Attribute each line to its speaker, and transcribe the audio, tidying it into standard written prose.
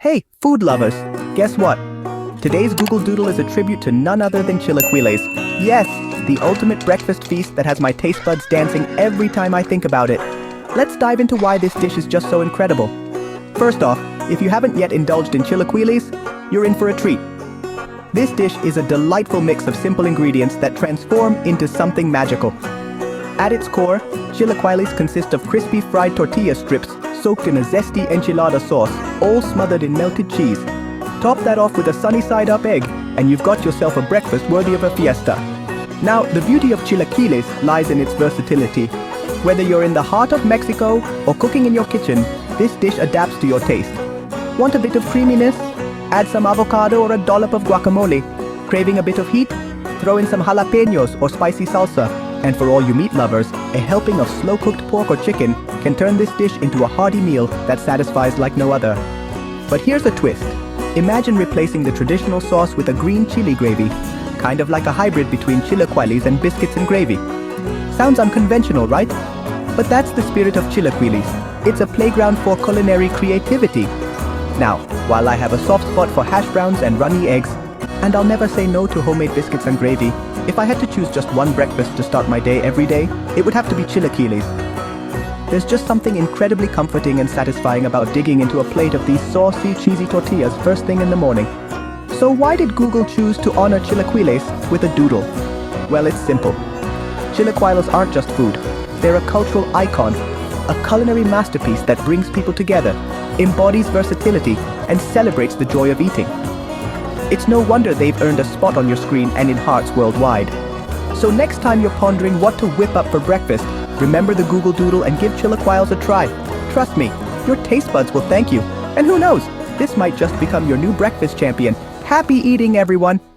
Speaker 1: Hey, food lovers! Guess what? Today's Google Doodle is a tribute to none other than Chilaquiles. Yes, the ultimate breakfast feast that has my taste buds dancing every time I think about it. Let's dive into why this dish is just so incredible. First off, if you haven't yet indulged in Chilaquiles, you're in for a treat. This dish is a delightful mix of simple ingredients that transform into something magical. At its core, Chilaquiles consist of crispy fried tortilla strips soaked in a zesty enchilada sauce, all smothered in melted cheese. Top that off with a sunny-side-up egg, and you've got yourself a breakfast worthy of a fiesta. Now, the beauty of Chilaquiles lies in its versatility. Whether you're in the heart of Mexico or cooking in your kitchen, this dish adapts to your taste. Want a bit of creaminess? Add some avocado or a dollop of guacamole. Craving a bit of heat? Throw in some jalapenos or spicy salsa. And for all you meat lovers, a helping of slow-cooked pork or chicken can turn this dish into a hearty meal that satisfies like no other. But here's a twist. Imagine replacing the traditional sauce with a green chili gravy, kind of like a hybrid between chilaquiles and biscuits and gravy. Sounds unconventional, right? But that's the spirit of Chilaquiles. It's a playground for culinary creativity. Now, while I have a soft spot for hash browns and runny eggs, and I'll never say no to homemade biscuits and gravy, if I had to choose just one breakfast to start my day every day, it would have to be Chilaquiles. There's just something incredibly comforting and satisfying about digging into a plate of these saucy, cheesy tortillas first thing in the morning. So why did Google choose to honor Chilaquiles with a doodle? Well, it's simple. Chilaquiles aren't just food. They're a cultural icon, a culinary masterpiece that brings people together, embodies versatility, and celebrates the joy of eating. It's no wonder they've earned a spot on your screen and in hearts worldwide. So next time you're pondering what to whip up for breakfast, remember the Google Doodle and give Chilaquiles a try. Trust me, your taste buds will thank you. And who knows, this might just become your new breakfast champion. Happy eating, everyone!